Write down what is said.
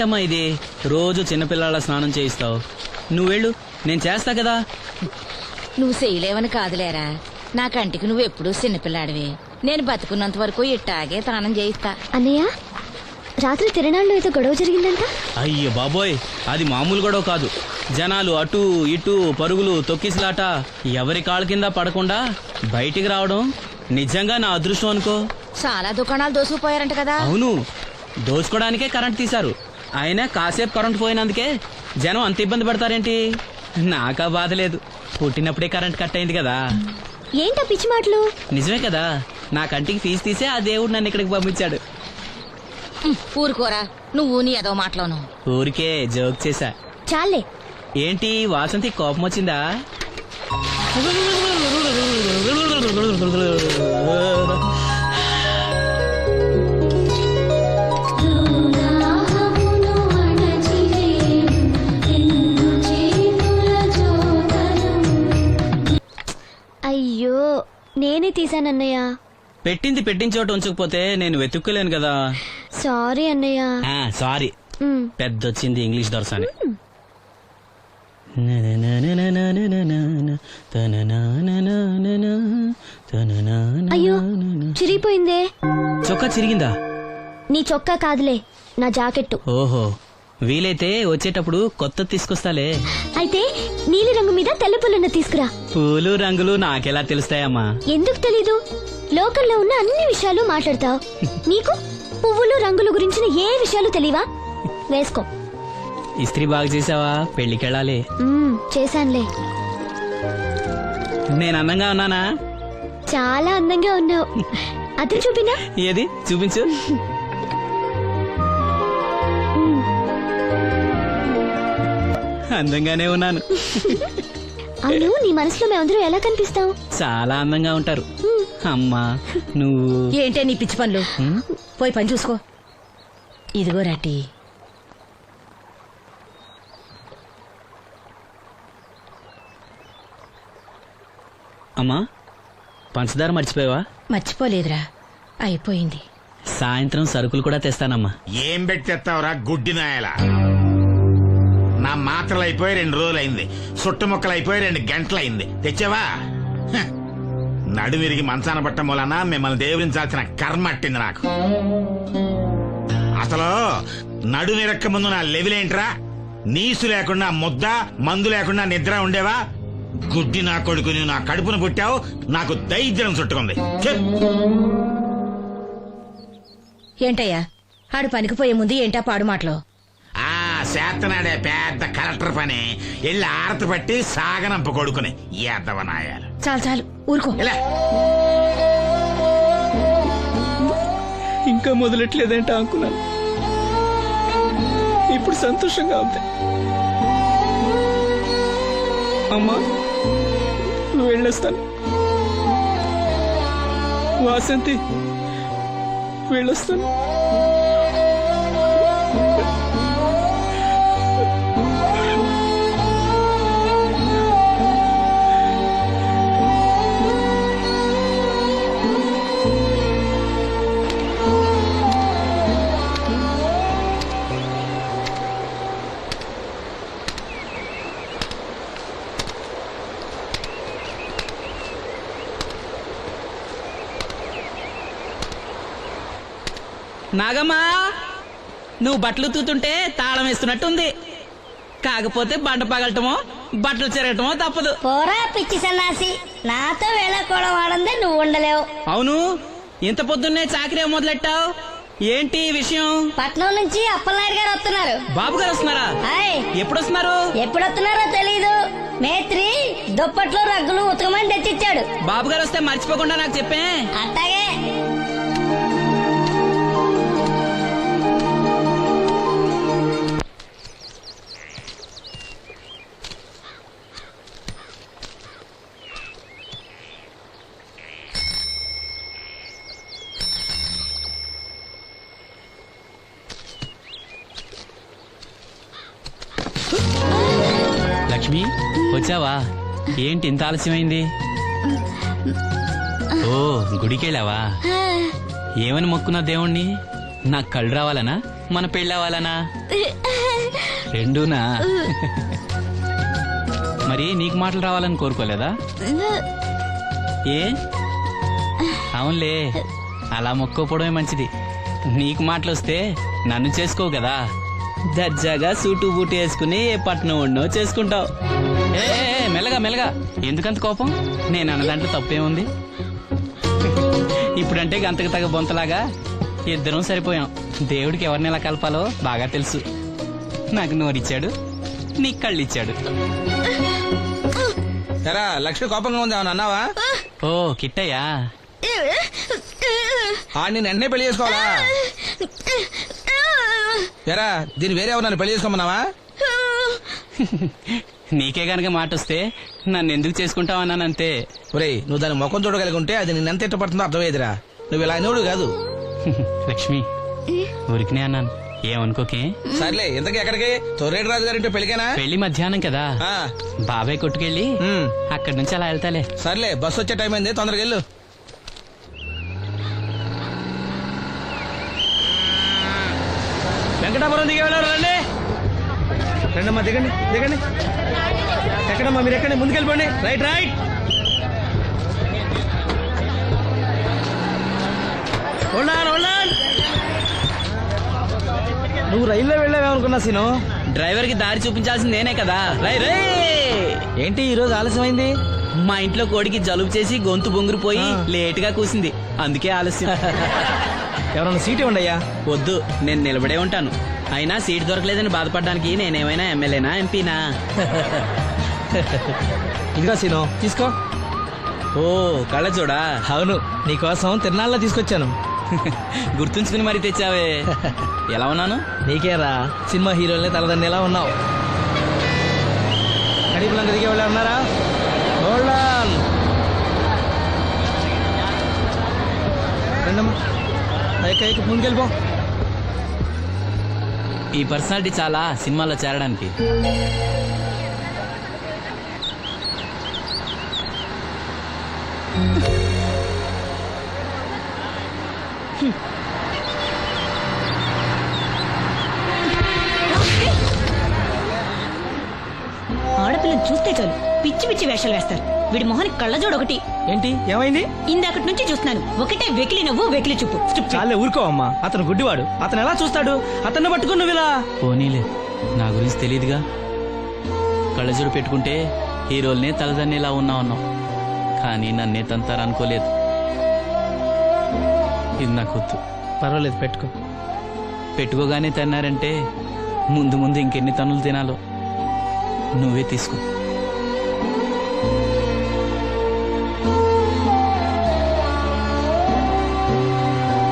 ఏంటమ్మా ఇది? రోజు చిన్నపిల్లల స్నానం చేయిస్తావు. నువ్వెళ్ళు, నేను చేస్తా కదా. నువ్వు చేయలేవని కాదులేరా, నా కంటికి నువ్వు ఎప్పుడూ చిన్నపిల్లాడివి. నేను బతుకున్నంత వరకు ఇట్టాగే స్నానం చేయిస్తా. అన్నయ్య, రాత్రి తిరణాల్లో ఏదో గొడవ జరిగిందంట. అయ్యో బాబోయ్, అది మామూలు గొడవ కాదు. జనాలు అటు ఇటు పరుగులు, తొక్కిసలాట. ఎవరి కాళ్ళ కింద పడకుండా బయటికి రావడం నిజంగా నా అదృష్టం అనుకో. చాలా దుకాణాలు దోసుకుపోయారంట కదా. అవును, దోచుకోవడానికే కరెంట్ తీశారు. అయినా కాసేపు కరెంట్ పోయినందుకే జనం అంత ఇబ్బంది పడతారేంటి? నాకా బాధ లేదు, పుట్టినప్పుడే కరెంట్ కట్ అయింది కదా. ఏంటా పిచ్చి మాటలు? నిజమే కదా, నా కంటికి ఫీజు తీసే ఆ దేవుడు నన్ను ఇక్కడికి పంపించాడు. ఊరుకోరా, నువ్వు నీ ఏదో మాటలోను. ఊరికే జోక్ చేశా. చాలే. ఏంటి వాసంతి, కోపం వచ్చిందా? అయ్యో, నేనే తీసానన్నయ్య. పెట్టింది పెట్టిన చోట ఉంచకపోతే నేను వెతుక్కోలేను కదా. సారీ అన్నయ్య. సారీ. పెద్దొచ్చింది ఇంగ్లీష్ దొరసాని. అయ్యో, చిరిగిపోయిందే. చొక్కా చిరిగిందా? నీ చొక్కా కాదులే, నా జాకెట్టు. ఓహో, వీలైతే వచ్చేటప్పుడు కొత్త తీసుకొస్తాలే. అయితే నీలి రంగు మీద తెల్ల పుల్లన్న తీసుకురా. పూలు రంగులు నాకెలా తెలుస్తాయమ్మా? ఎందుకు తెలీదు? లోకల్లో ఉన్న అన్ని విషయాలు మాట్లాడతావు. నీకు పువ్వులు రంగుల గురించిన ఏ విషయాలు తెలియవా? వేసుకో. ఇస్త్రీ బాగా చేసావా? పెళ్లికెళ్ళాలి. చేశానులే. నేను అందంగా ఉన్నానా? చాలా అందంగా ఉన్నావు. అతను చూపినా? ఏది చూపించు. అందంగానే ఉన్నాను. అవును, నీ మనసులో మేమందరం ఎలా కనిపిస్తాం? చాలా అందంగా ఉంటారు. అమ్మా నువ్వు ఏంటే నీ పిచ్చి పనులు? పోయి పని చూసుకో. ఇదిగో రాటి. అమ్మా, పంచదార మర్చిపోయావా? మర్చిపోలేదురా, అయిపోయింది. సాయంత్రం సరుకులు కూడా తెస్తానమ్మా. ఏం పెట్టేస్తావురా గుడ్డి నాయల? నా మాత్రలు అయిపోయి 2 రోజులైంది, సుట్టుముక్కలు అయిపోయి 2 గంటలైంది. తెచ్చావా? నడుమిరిగి మంచాన పట్ట మూలన మిమ్మల్ని దేవుడించాల్సిన కర్మ అట్టింది నాకు. అసలు నడుమిరక్క ముందు నా లెవెలేంట్రా? నీసు లేకుండా ముద్ద, మందు లేకుండా నిద్ర ఉండేవా? గుడ్డి నా కొడుకు, నువ్వు నా కడుపును పుట్టావు, నాకు దైద్యం చుట్టుకుంది. ఏంటయ్యా, ఆడు పనికిపోయే ముందు ఏంటా పాడు మాటలు? చేతనాడే పెద్ద కలెక్టర్ పని. ఎల్లి ఆరతి పట్టి సాగనంప కొడుకుని ఎద్దవనాయాలు. చాలు చాలు, ఊరుకో. ఇంకా మొదలెట్లేదంటే అనుకున్నాను. ఇప్పుడు సంతోషంగా ఉంది. అమ్మా, వెళ్ళొస్తాను. వాసంతి, వెళ్ళొస్తాను. నాగమ్మా, నువ్వు బట్టలు తూతుంటే తాళం వేస్తున్నట్టుంది. కాకపోతే బండ పగలటమో బట్టలు చెరగటమో తప్పదు. పోరా పిచ్చి సన్నాసి, నాతో వేళకోవడం వాడందే నువ్వు ఉండలేవు. అవును, ఇంత పొద్దున్నే చాకరీ మొదలెట్టావు, ఏంటి విషయం? పట్నం నుంచి అప్పలనాయుడు గారు వస్తున్నారు. బాబు గారు వస్తున్నారా? ఎప్పుడు వస్తున్నారు? ఎప్పుడు వస్తున్నారో తెలీదు. మేత్రి దుప్పట్లు రగ్గులు ఉతకమని తెచ్చిచ్చాడు. బాబు గారు వస్తే మర్చిపోకుండా నాకు చెప్పే. అట్టాగే. లక్ష్మి, వచ్చావా? ఏంటి ఇంత ఆలస్యమైంది? ఓ, గుడికెళ్ళావా? ఏమని మొక్కున్నా దేవుణ్ణి? నాకు కళ్ళు రావాలనా? మన పెళ్ళి అవ్వాలనా? రెండూనా? మరి నీకు మాటలు రావాలని కోరుకోలేదా? ఏ అవునులే, అలా మొక్కోపోవడమే మంచిది. నీకు మాటలు వస్తే నన్ను చేసుకోవు కదా, దర్జాగా సూటు బూటు వేసుకుని ఏ పట్నం ఉండో చేసుకుంటావు. ఏ మెల్లగా మెల్లగా, ఎందుకంత కోపం? నేను అన్నదాంట్లో తప్పేముంది? ఇప్పుడంటే గంతకు తగ్గ బొంతలాగా ఇద్దరం సరిపోయాం. దేవుడికి ఎవరిని ఎలా కలపాలో బాగా తెలుసు. నాకు నోరిచ్చాడు, నీకు కళ్ళు ఇచ్చాడు. ఎరా లక్ష్మి కోపంగా ఉంది ఏమన్నా అన్నావా? ఓ కిట్టయ్యా, నేను వెంటనే పెళ్లి చేసుకోవాలా? ఎరా దీన్ని వేరే ఎవరు పెళ్లి చేసుకోమన్నావా? నీకే గనక మాట వస్తే నన్ను ఎందుకు చేసుకుంటావన్నానంతే. ఒరేయ్ నువ్వు దాని ముఖం చూడగలిగి ఉంటే అది నిన్ను ఎంత ఇష్టపడుతుందో అర్థమయ్యేదిరా. నువ్వు ఇలా అనేవాడు కాదు. లక్ష్మి, ఊరికినే అన్నాను, ఏమనుకోకే. సర్లే ఇంతకీ ఎక్కడికి? తొర్రేటి రాజు గారింటే పెళ్లికేనా? పెళ్లి మధ్యాహ్నం కదా, ఆ, బాబాయ్ కొట్టుకెళ్ళి అక్కడి నుంచి అలా వెళ్తాలే. సర్లే బస్సు వచ్చే టైం అయింది, తొందరగా వెళ్ళు. వెంకటాపురం దిగి వెళ్ళారు. రండి రండమ్మా, దిగండి దిగండి. ఎక్కడమ్మా మీరు? ఎక్కండి, ముందుకెళ్ళిపోండి. Right right. నువ్వు రైల్లో వెళ్ళావేమనుకున్నా సీను. డ్రైవర్ కి దారి చూపించాల్సింది నేనే కదా. రై రే. ఏంటి ఈ రోజు ఆలస్యమైంది? మా ఇంట్లో కోడికి జలుబు చేసి గొంతు బొంగురుపోయి లేట్ గా కూసింది, అందుకే ఆలస్యం. ఎవరన్నా సీట్ ఇవ్వండి అయ్యా. వద్దు, నేను నిలబడే ఉంటాను. అయినా సీట్ దొరకలేదని బాధపడడానికి నేనేమైనా ఎమ్మెల్యేనా ఎంపీనా? ఇదిగో సీను తీసుకో. ఓ కళ్ళజోడా? అవును, నీకోసం తిరునాళ్ళ తీసుకొచ్చాను. గుర్తుంచుకుని మరి తెచ్చావే. ఎలా ఉన్నాను? నీకేరా, సినిమా హీరోలనే తలదండి ఎలా ఉన్నావు. కడిపులంక దిగే వాళ్ళు ఉన్నారా? రండమ్మా, ఎక్క ముందుకెళ్ళిపో. ఈ పర్సనాలిటీ చాలా సినిమాలో చేరడానికి. ఆడపిల్లని చూస్తే చాలు పిచ్చి పిచ్చి వేషాలు వేస్తారు. వీడి మొహానికి కళ్ళజోడు ఒకటి. ఏంటి ఏమైంది? ఇందాకటి నుంచి చూస్తున్నాను, ఒకటే వెకిలి నవ్వు వెకిలి చూపు. చాలే ఊరుకో అమ్మా, అతను గుడ్డివాడు. అతను ఎలా చూస్తాడు? అతన్ని పట్టుకుని నువ్వు ఇలా. పోనీలే, నా గురించి తెలియదుగా. కళ్ళజోడు పెట్టుకుంటే హీరోల్నే తలదన్నేలా ఉన్నావు, కానీ నన్నే తంతారనుకోలేదు. ఇది నాకు వద్దు. పర్వాలేదు పెట్టుకో. పెట్టుకోగానే తన్నారంటే ముందు ముందు ఇంకెన్ని తన్నులు తినాలో నువ్వే తీసుకో.